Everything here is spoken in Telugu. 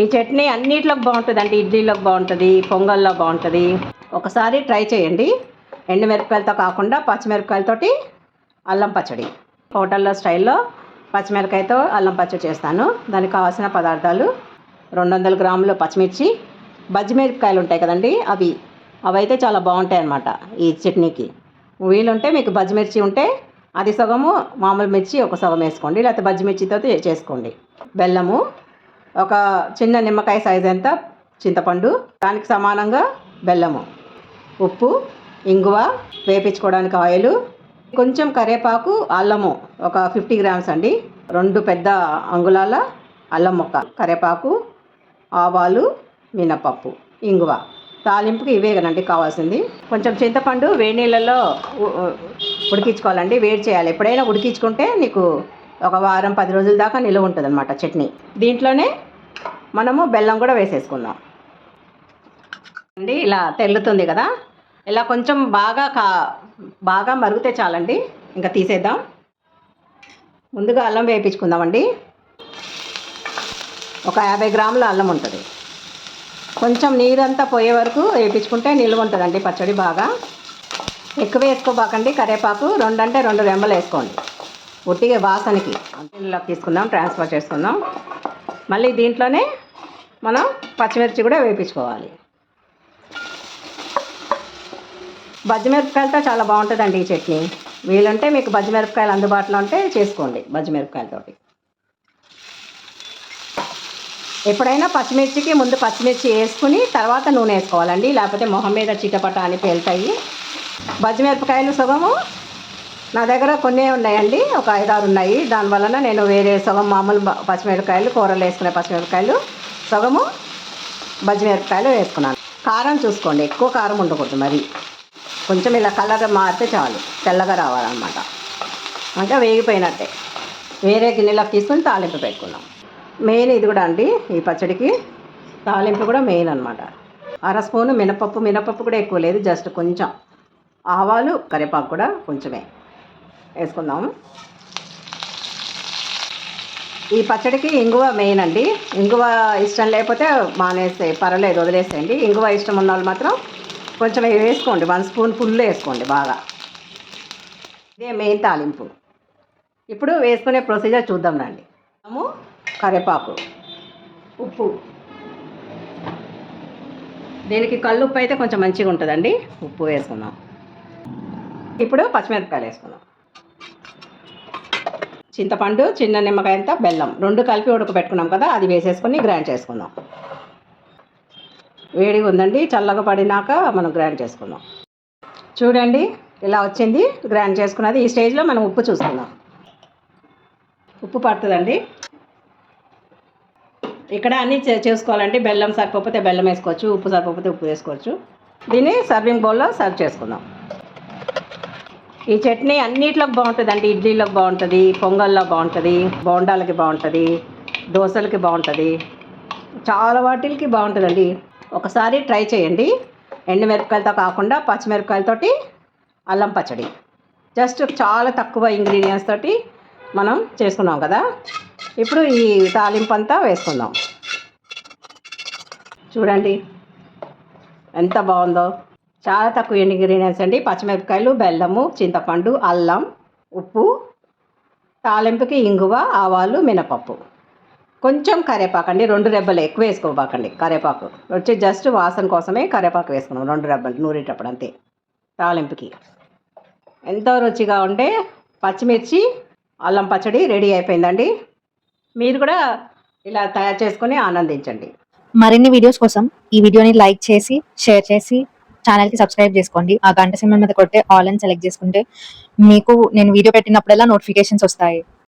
ఈ చట్నీ అన్నిట్లోకి బాగుంటుందండి. ఇడ్లీలోకి బాగుంటుంది, పొంగల్లో బాగుంటుంది. ఒకసారి ట్రై చేయండి. ఎండుమిరపకాయలతో కాకుండా పచ్చిమిరపకాయలతోటి అల్లం పచ్చడి. హోటల్లో స్టైల్లో పచ్చిమిరపకాయతో అల్లం పచ్చడి చేస్తాను. దానికి కావాల్సిన పదార్థాలు 200 గ్రాములు పచ్చిమిర్చి, బజ్జిమిరపకాయలు ఉంటాయి కదండి, అవి అయితే చాలా బాగుంటాయి అన్నమాట ఈ చట్నీకి. వీలుంటే మీకు బజ్జిమిర్చి ఉంటే అది సగము, మామూలు మిర్చి ఒక సగం వేసుకోండి, లేకపోతే బజ్జిమిర్చితో చేసుకోండి. బెల్లము, ఒక చిన్న నిమ్మకాయ సైజ్ అంత చింతపండు, దానికి సమానంగా బెల్లము, ఉప్పు, ఇంగువ, వేపించుకోవడానికి ఆయిల్, కొంచెం కరివేపాకు, అల్లము ఒక 50 గ్రామ్స్ అండి, 2 పెద్ద అంగుళాల అల్లం ముక్క, కరివేపాకు, ఆవాలు, మినపప్పు, ఇంగువ. తాలింపుకి ఇవే కదండి కావాల్సింది. కొంచెం చింతపండు వేడి నీళ్ళల్లో ఉడికించుకోవాలండి, వేడి చేయాలి. ఎప్పుడైనా ఉడికించుకుంటే నీకు ఒక వారం 10 రోజుల దాకా నిలువ ఉంటుంది అన్నమాట చట్నీ. దీంట్లోనే మనము బెల్లం కూడా వేసేసుకుందాం అండి. ఇలా తెల్లుతుంది కదా, ఇలా కొంచెం బాగా మరిగితే చాలండి, ఇంకా తీసేద్దాం. ముందుగా అల్లం వేయించుకుందామండి. ఒక 50 గ్రాముల అల్లం ఉంటుంది. కొంచెం నీరంతా పోయే వరకు వేయించుకుంటే నిల్వ ఉంటుందండి పచ్చడి. బాగా ఎక్కువ వేసుకోబాకండి. కరివేపాకు 2 అంటే 2 రెమ్మలు వేసుకోండి, ఉట్టిగా వాసనకి. ఇందులోకి తీసుకుందాం, ట్రాన్స్ఫర్ చేసుకుందాం. మళ్ళీ దీంట్లోనే మనం పచ్చిమిర్చి కూడా వేయించుకోవాలి. బజ్జిమిరపకాయలతో చాలా బాగుంటుందండి ఈ చట్నీ. వీలుంటే మీకు బజ్జిమిరపకాయలు అందుబాటులో ఉంటే చేసుకోండి బజ్జిమిరపకాయలతోటి. ఎప్పుడైనా పచ్చిమిర్చికి ముందు పచ్చిమిర్చి వేసుకుని తర్వాత నూనె వేసుకోవాలండి, లేకపోతే మొహం మీద చిటపట అని పేలుతాయి. బజ్జిమిరపకాయలు సగము నా దగ్గర కొన్ని ఉన్నాయండి, ఒక 5-6 ఉన్నాయి. దానివలన నేను వేరే సగం మామూలు పచ్చిమిరపకాయలు, కూరలు వేసుకునే పచ్చిమిరపకాయలు సగము, బజ్జిమిరపకాయలు వేసుకున్నాను. కారం చూసుకోండి, ఎక్కువ కారం ఉండకూడదు, మరి కొంచెం ఇలా కలర్ మారితే చాలు, తెల్లగా రావాలన్నమాట. అంటే వేగిపోయినట్టే. వేరే గిన్నెలోకి తీసుకొని తాలింపు పెట్టుకుందాం. మెయిన్ ఇది కూడా అండి, ఈ పచ్చడికి తాలింపు కూడా మెయిన్ అనమాట. 1/2 స్పూను మినపప్పు కూడా ఎక్కువ లేదు, జస్ట్ కొంచెం. ఆవాలు, కరివేపాకు కూడా కొంచెమే వేసుకుందాము. ఈ పచ్చడికి ఇంగువ మెయిన్ అండి. ఇంగువ ఇష్టం లేకపోతే మానేస్తే పర్వాలేదు, వదిలేసేయండి. ఇంగువ ఇష్టం ఉన్న వాళ్ళు మాత్రం కొంచెం వేసుకోండి, 1 స్పూన్ ఫుల్ వేసుకోండి బాగా. ఇదే మెయిన్ తాలింపు. ఇప్పుడు వేసుకునే ప్రొసీజర్ చూద్దాం రండి. కరివేపాకు, ఉప్పు, దీనికి కల్లుప్పు అయితే కొంచెం మంచిగా ఉంటుందండి, ఉప్పు వేసుకుందాం. ఇప్పుడు పచ్చిమిరపకాయలు వేసుకుందాం. చింతపండు, చిన్న నిమ్మకాయ అంతా, బెల్లం 2 కలిపి ఉడకబెట్టుకున్నాం కదా, అది వేసేసుకొని గ్రైండ్ చేసుకుందాం. వేడిగా ఉందండి, చల్లగా పడినాక మనం గ్రైండ్ చేసుకుందాం. చూడండి ఇలా వచ్చింది గ్రైండ్ చేసుకున్నది. ఈ స్టేజ్లో మనం ఉప్పు చూసుకుందాం. ఉప్పు పడుతుందండి. ఇక్కడ అన్నీ చేసుకోవాలండి. బెల్లం సరిపోతే బెల్లం వేసుకోవచ్చు, ఉప్పు సరిపోతే ఉప్పు వేసుకోవచ్చు. దీన్ని సర్వింగ్ బౌల్లో సర్వ్ చేసుకుందాం. ఈ చట్నీ అన్నిట్లోకి బాగుంటుందండి. ఇడ్లీలోకి బాగుంటుంది, పొంగల్లో బాగుంటుంది, బోండాలకి బాగుంటుంది, దోశలకి బాగుంటుంది, చాలా వాటికి బాగుంటుందండి. ఒకసారి ట్రై చేయండి. ఎండుమిరపకాయలతో కాకుండా పచ్చిమిరపకాయలతోటి అల్లం పచ్చడి. జస్ట్ చాలా తక్కువ ఇంగ్రీడియంట్స్ తోటి మనం చేసుకున్నాం కదా. ఇప్పుడు ఈ తాలింపు అంతా వేసుకుందాం. చూడండి ఎంత బాగుందో. చాలా తక్కువ ఇంగ్రీడియంట్స్ అండి. పచ్చిమిరపకాయలు, బెల్లము, చింతపండు, అల్లం, ఉప్పు, తాలింపుకి ఇంగువ, ఆవాలు, మినపప్పు, కొంచెం కరివేపాకు అండి, 2 రెబ్బలు, ఎక్కువ వేసుకోబాకండి. కరివేపాకు వచ్చి జస్ట్ వాసన కోసమే కరివేపాకు వేసుకున్నాం, 2 రెబ్బలు నూరేటప్పుడు అంతే. తాలింపుకి ఎంతో రుచిగా ఉండే పచ్చిమిర్చి అల్లం పచ్చడి రెడీ అయిపోయిందండి. మీరు కూడా ఇలా తయారు చేసుకొని ఆనందించండి. మరిన్ని వీడియోస్ కోసం ఈ వీడియోని లైక్ చేసి, షేర్ చేసి, ఛానల్కి సబ్స్క్రైబ్ చేసుకోండి. ఆ గంట సింబల్ మీద కొట్టే ఆల్ అని సెలెక్ట్ చేసుకుంటే మీకు నేను వీడియో పెట్టినప్పుడల్లా నోటిఫికేషన్స్ వస్తాయి.